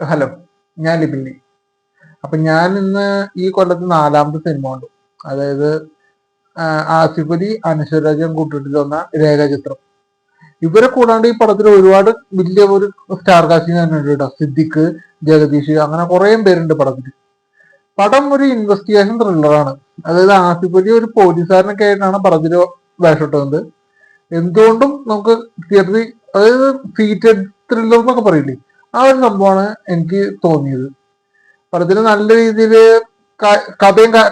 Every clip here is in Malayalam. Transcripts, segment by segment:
ഹലോ, ഞാൻ ലിബിൻലി. അപ്പൊ ഞാൻ ഇന്ന് ഈ കൊല്ലത്ത് 4ാമത്തെ സിനിമ കണ്ടു. അതായത് ആസിഫ് അലി, അനശ്വരരാജൻ കൂട്ടിട്ട് വന്ന രേഖാചിത്രം. ഇവരെ കൂടാണ്ട് ഈ പടത്തിൽ ഒരുപാട് വലിയ ഒരു സ്റ്റാർ കാസ്റ്റിംഗ് തന്നെ ഉണ്ട് കേട്ടോ. സിദ്ദിഖ്, ജഗദീഷ്, അങ്ങനെ കുറെ പേരുണ്ട് പടത്തിൽ. പടം ഒരു ഇൻവെസ്റ്റിഗേഷൻ ത്രില്ലറാണ്. അതായത് ആസിഫ് അലി ഒരു പോലീസുകാരനൊക്കെ ആയിട്ടാണ് പടത്തിൽ വേഷമിട്ടത്. എന്തുകൊണ്ടും നമുക്ക് തിയേറ്ററിൽ, അതായത് സീറ്റഡ് ത്രില്ലർ എന്നൊക്കെ പറയില്ലേ, ആ ഒരു സംഭവമാണ് എനിക്ക് തോന്നിയത്. പടത്തിന് നല്ല രീതിയിൽ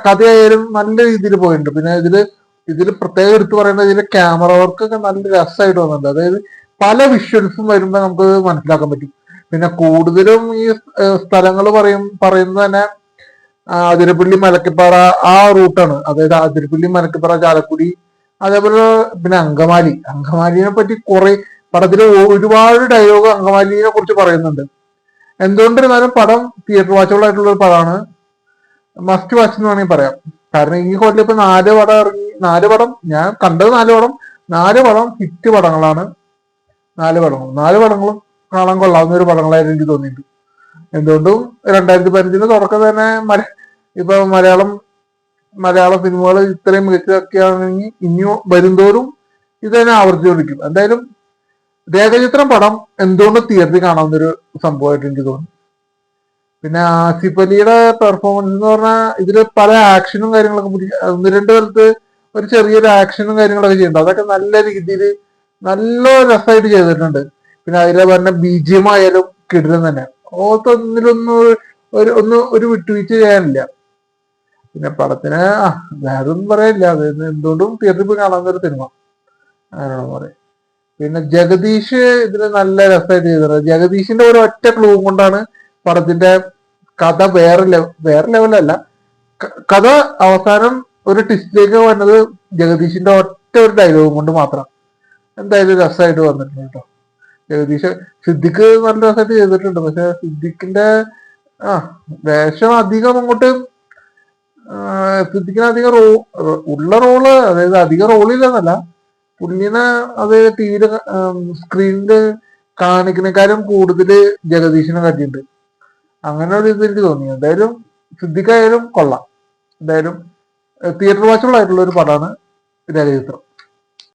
കഥയായാലും നല്ല രീതിയിൽ പോയിട്ടുണ്ട്. പിന്നെ ഇതിൽ പ്രത്യേകം എടുത്തു പറയുന്നത് ഇതിന്റെ ക്യാമറ വർക്കൊക്കെ നല്ല രസമായിട്ട് വന്നിട്ടുണ്ട്. അതായത് പല വിഷ്വൽസും വരുമ്പോൾ നമുക്ക് മനസ്സിലാക്കാൻ പറ്റും. പിന്നെ കൂടുതലും ഈ സ്ഥലങ്ങൾ പറയുന്നത് തന്നെ അതിരപ്പള്ളി മലക്കപ്പാറ ആ റൂട്ടാണ്. അതായത് അതിരപ്പള്ളി മലക്കപ്പാറ ചാലക്കുടി, അതേപോലെ പിന്നെ അങ്കമാലിനെ പറ്റി കുറെ പടത്തില് ഒരുപാട് ഡയലോഗ് അങ്കമാലിനെ കുറിച്ച് പറയുന്നുണ്ട്. എന്തുകൊണ്ടിരുന്നാലും പടം തിയേറ്റർ വാച്ചബിൾ ആയിട്ടുള്ള ഒരു പടമാണ്. മസ്റ്റ് വാച്ച് എന്ന് വേണമെങ്കിൽ പറയാം. കാരണം ഈ കൊല്ലം ഇപ്പൊ 4 പടം ഇറങ്ങി. 4 പടം ഞാൻ കണ്ടത്, 4 പടം ഹിറ്റ് പടങ്ങളാണ്. 4 പടങ്ങളും കാണാൻ കൊള്ളാവുന്ന ഒരു പടങ്ങളായിട്ട് എനിക്ക് തോന്നിയിട്ടുണ്ട്. എന്തുകൊണ്ടും 2015 തുടക്കം തന്നെ ഇപ്പൊ മലയാള സിനിമകൾ ഇത്രയും മികച്ചതൊക്കെയാണെങ്കിൽ ഇനിയും വരുംതോറും ഇത് തന്നെ ആവർത്തിച്ചോണ്ടിരിക്കും. എന്തായാലും രേഖചിത്രം പടം എന്തുകൊണ്ട് തിയേറ്ററിൽ കാണാവുന്ന ഒരു സംഭവമായിട്ട് എനിക്ക് തോന്നി. പിന്നെ ആസിഫ് അലിയുടെ പെർഫോമൻസ് എന്ന് പറഞ്ഞാൽ ഇതില് പല ആക്ഷനും കാര്യങ്ങളൊക്കെ 1-2 സ്ഥലത്ത് ഒരു ചെറിയൊരു ആക്ഷനും കാര്യങ്ങളൊക്കെ ചെയ്യുന്നുണ്ട്. അതൊക്കെ നല്ല രീതിയിൽ നല്ല രസമായിട്ട് ചെയ്തിട്ടുണ്ട്. പിന്നെ അതിലെ പറഞ്ഞ BGM ആയാലും കിടിലൻ തന്നെ. ഓത്തൊന്നിലൊന്നും ഒരു വിട്ടുവീഴ്ച ചെയ്യാനില്ല. പിന്നെ പടത്തിന് വേറെ ഒന്നും പറയാനില്ല. അത് എന്തുകൊണ്ടും തിയേറ്ററിൽ പോയി കാണാവുന്ന ഒരു സിനിമ അങ്ങനെയാണെന്ന് പറയാം. പിന്നെ ജഗദീഷ് ഇതിൽ നല്ല രസമായിട്ട് ചെയ്തിട്ടുണ്ട്. ജഗദീഷിന്റെ ഒരു ഒറ്റ ക്ലൂ കൊണ്ടാണ് പടത്തിന്റെ കഥ വേറെ ലെവലല്ല, കഥ അവസാനം ഒരു ട്വിസ്റ്റിലേക്ക് വന്നത് ജഗദീഷിന്റെ ഒറ്റ ഒരു ഡയലോഗും കൊണ്ട് മാത്രം. എന്തായാലും രസമായിട്ട് വന്നിട്ടുണ്ട് കേട്ടോ. സിദ്ദിഖ് നല്ല രസമായിട്ട് ചെയ്തിട്ടുണ്ട്. പക്ഷെ സിദ്ദിഖിന്റെ വേഷം അധികം അങ്ങോട്ട്, സിദ്ദിഖിന് അധികം ഉള്ള റോള്, അതായത് അധികം റോളില്ലെന്നല്ല, പുള്ളിനെ അത് ടിവിയില് സ്ക്രീനില് കാണിക്കുന്നേക്കാളും കൂടുതൽ ജഗദീഷിനെ കണ്ടിട്ടുണ്ട്. അങ്ങനെ ഒരു ഇത് എനിക്ക് തോന്നി. എന്തായാലും സിദ്ദിഖായാലും കൊള്ളാം. എന്തായാലും തിയേറ്റർ വാച്ചബിൾ ആയിട്ടുള്ള ഒരു പടമാണ് രേഖചിത്രം.